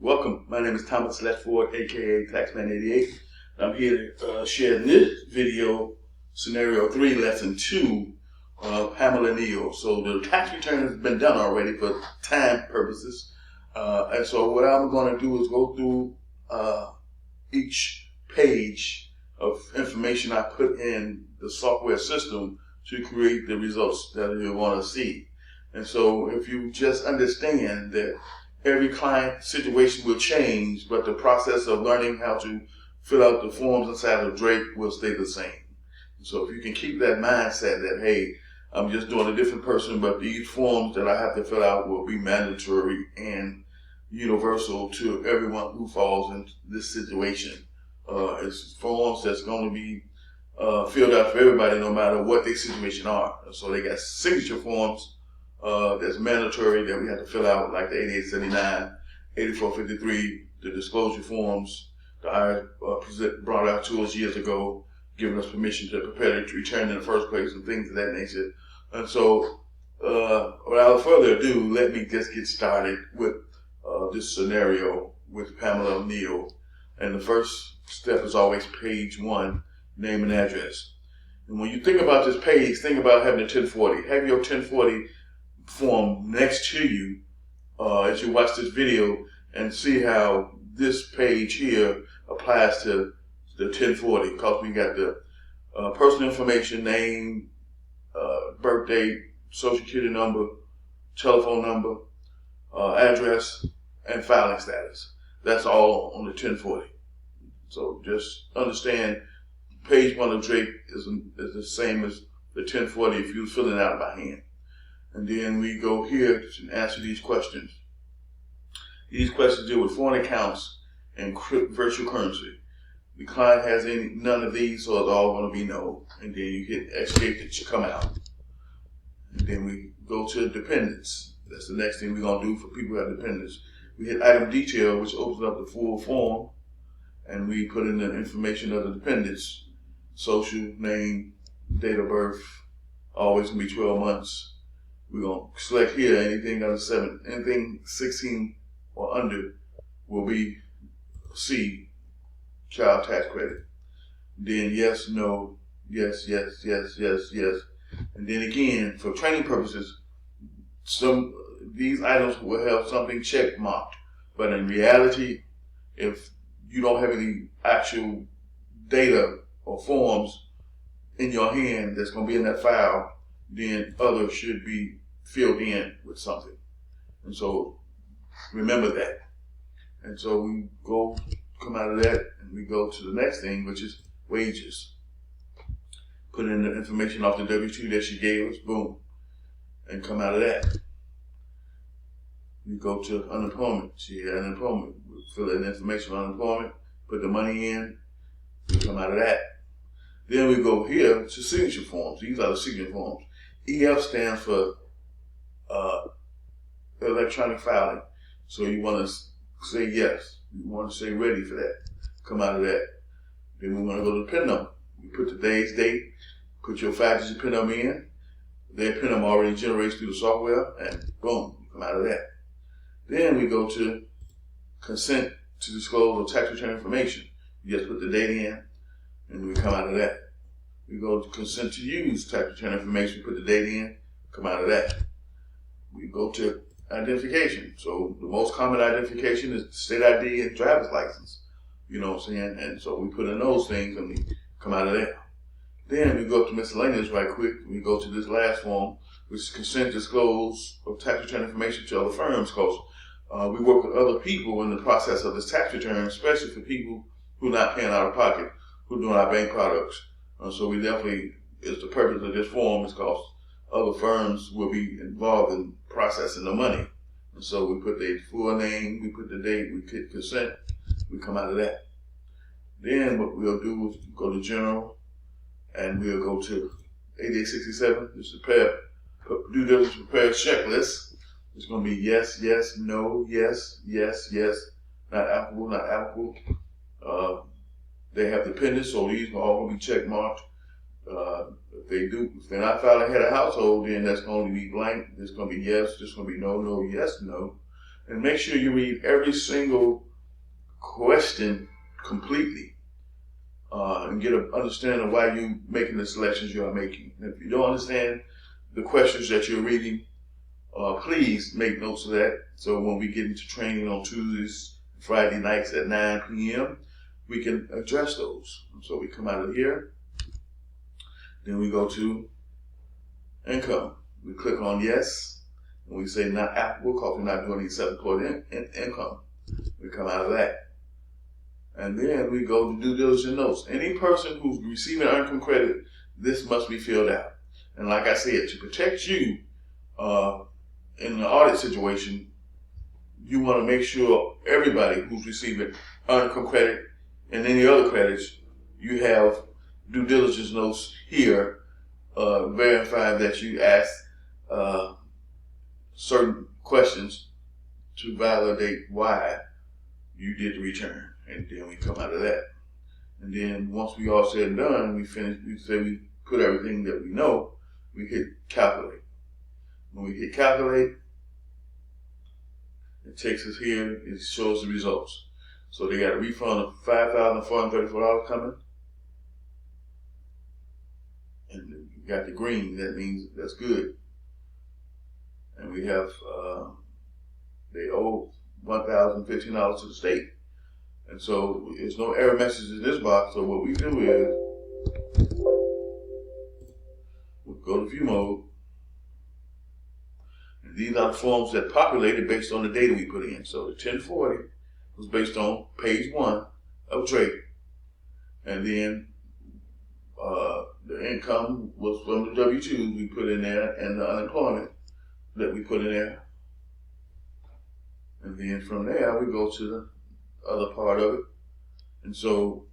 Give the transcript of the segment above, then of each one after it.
Welcome. My name is Thomas Letford, aka Taxman88. I'm here to share this video, Scenario 3, Lesson 2, Pamela Neil. So the tax return has been done already for time purposes. And so what I'm going to do is go through each page of information I put in the software system to create the results that you want to see. And so if you just understand that every client situation will change, but the process of learning how to fill out the forms inside of Drake will stay the same. So if you can keep that mindset that, hey, I'm just doing a different person, but these forms that I have to fill out will be mandatory and universal to everyone who falls in this situation. It's forms that's going to be filled out for everybody no matter what their situation are. So they got signature forms that's mandatory that we have to fill out, like the 8879, 8453, the disclosure forms that I brought out to us years ago, giving us permission to prepare the return in the first place and things of that nature. And so, without further ado, let me just get started with this scenario with Pamela Neil. And the first step is always page 1, name and address. And when you think about this page, think about having a 1040. Have your 1040 form next to you as you watch this video and see how this page here applies to the 1040, because we got the personal information, name, birth date, social security number, telephone number, address, and filing status. That's all on the 1040. So just understand page 1 of Drake is the same as the 1040 if you're filling it out by hand. And then we go here to answer these questions. These questions deal with foreign accounts and virtual currency. The client has none of these, so it's all going to be no. And then you hit escape to come out. And then we go to dependents. That's the next thing we're going to do for people who have dependents. We hit item detail, which opens up the full form, and we put in the information of the dependents: social, name, date of birth, always going to be 12 months. We're going to select here anything under 7, anything 16 or under will be C, child tax credit. Then yes, no, yes, yes, yes, yes, yes. And then again, for training purposes, these items will have something check marked. But in reality, if you don't have any actual data or forms in your hand that's going to be in that file, then others should be filled in with something. And so remember that. And so we come out of that and we go to the next thing, which is wages. Put in the information off the W-2 that she gave us, boom, and come out of that. We go to unemployment. She had unemployment. We fill in information on unemployment, put the money in, we come out of that. Then we go here to signature forms. These are the signature forms. EF stands for electronic filing. So you want to say yes. You want to say ready for that. Come out of that. Then we want to go to the PIN number. You put today's date, put your 5-digit PIN number in. Their PIN number already generates through the software, and boom, you come out of that. Then we go to consent to disclose or tax return information. You just put the date in, and we come out of that. We go to consent to use tax return information, put the date in, come out of that. We go to identification. So the most common identification is state ID and driver's license. You know what I'm saying? And so we put in those things and we come out of there. Then we go up to miscellaneous right quick. We go to this last form, which is consent disclose of tax return information to other firms, because we work with other people in the process of this tax return, especially for people who are not paying out of pocket, who are doing our bank products. So we definitely, it's the purpose of this form is because other firms will be involved in processing the money. And so we put their full name, we put the date, we click consent, we come out of that. Then what we'll do is go to general, and we'll go to 8867, just due diligence prepare checklist. It's going to be yes, yes, no, yes, yes, yes, not applicable, not applicable. They have dependents, so these are all going to be check marked. If they're not filing head of household, then that's going to be blank. There's going to be yes, there's going to be no, no, yes, no. And make sure you read every single question completely and get an understanding of why you're making the selections you are making. And if you don't understand the questions that you're reading, please make notes of that. So when we get into training on Tuesdays, Friday nights at 9 p.m., we can address those. So we come out of here, then we go to income. We click on yes, and we say not applicable because we're not doing any self-employed income. We come out of that. And then we go to due diligence notes. Any person who's receiving income credit, this must be filled out. And like I said, to protect you in an audit situation, you want to make sure everybody who's receiving income credit and any other credits, you have due diligence notes here verifying that you ask certain questions to validate why you did the return. And then we come out of that. And then once we all said and done, we say we put everything that we know, we hit calculate. When we hit calculate, it takes us here, it shows the results. So they got a refund of $5,434 coming. And you got the green, that means that's good. And we have, they owe $1,015 to the state. And so there's no error message in this box. So what we do is we'll go to view mode. And these are the forms that populated based on the data we put in. So the 1040 was based on page 1 of Drake. And then the income was from the W-2s we put in there and the unemployment that we put in there. And then from there we go to the other part of it. And so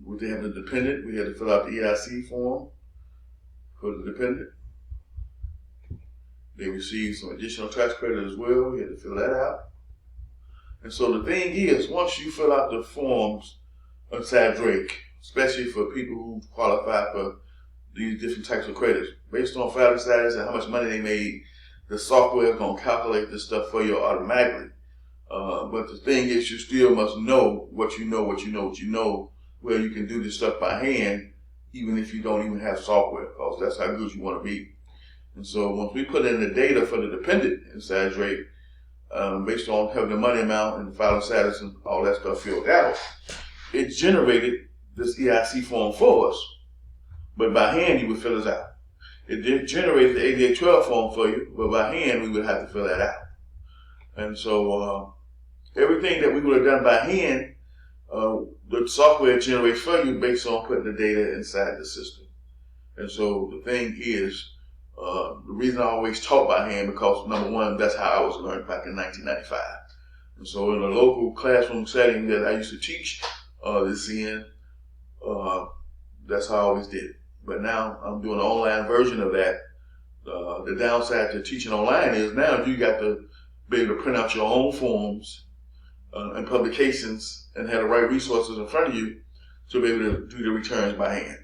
we have the dependent. We had to fill out the EIC form for the dependent. They received some additional tax credit as well. We had to fill that out. And so the thing is, once you fill out the forms inside Drake, especially for people who qualify for these different types of credits, based on filing status and how much money they made, the software is going to calculate this stuff for you automatically. But the thing is, you still must know what you know, where you can do this stuff by hand, even if you don't even have software, because that's how good you want to be. And so once we put in the data for the dependent inside Drake, based on having the money amount and the filing status and all that stuff filled out, it generated this EIC form for us. But by hand, you would fill this out. It did generate the 8812 form for you, but by hand, we would have to fill that out. And so everything that we would have done by hand, the software generates for you based on putting the data inside the system. And so the thing is, the reason I always taught by hand, because number one, that's how I was learned back in 1995. And so in a local classroom setting that I used to teach this in, that's how I always did it. But now I'm doing an online version of that. The downside to teaching online is now you got to be able to print out your own forms and publications and have the right resources in front of you to be able to do the returns by hand.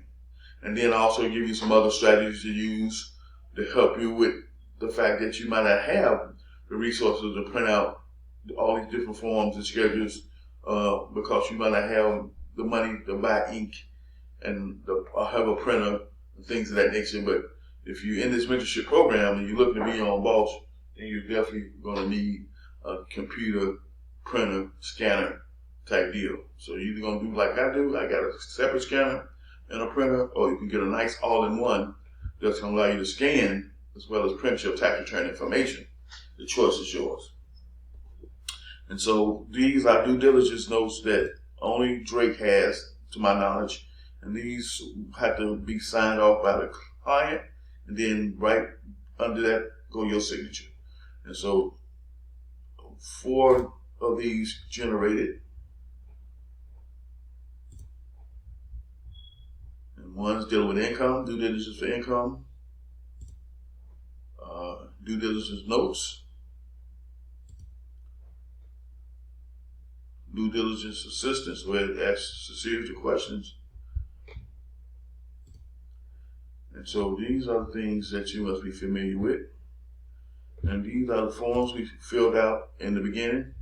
And then I also give you some other strategies to use to help you with the fact that you might not have the resources to print out all these different forms and schedules because you might not have the money to buy ink and have a printer and things of that nature. But if you're in this mentorship program and you're looking to be your own boss, then you're definitely going to need a computer, printer, scanner type deal. So you're either going to do like I do, I got a separate scanner and a printer, or you can get a nice all-in-one that's going to allow you to scan as well as print your tax return information. The choice is yours. And so these are due diligence notes that only Drake has, to my knowledge. And these have to be signed off by the client, and then right under that go your signature. And so 4 of these generated, and one's dealing with income, due diligence for income, due diligence notes, due diligence assistance, where it asks a series of questions. And so these are the things that you must be familiar with. And these are the forms we filled out in the beginning,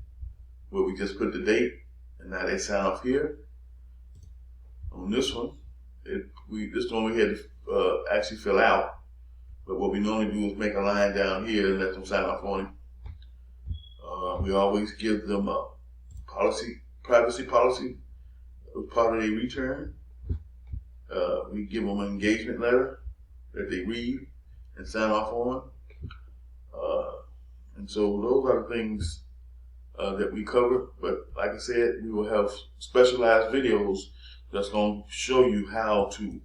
where we just put the date, and now they sign off here. On this one, this one we had to actually fill out, but what we normally do is make a line down here and let them sign off on it. We always give them a privacy policy as part of their return. We give them an engagement letter that they read and sign off on. And so those are the things that we cover. But like I said, we will have specialized videos that's going to show you how to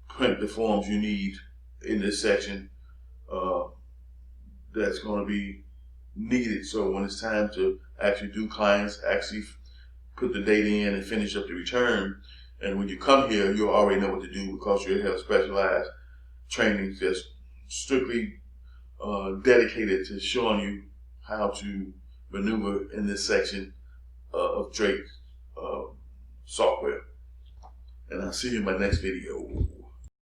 print the forms you need in this section that's going to be needed. So when it's time to actually do clients, actually put the date in and finish up the return, and when you come here, you'll already know what to do because you'll have specialized trainings that's strictly dedicated to showing you how to maneuver in this section of Drake software. And I'll see you in my next video.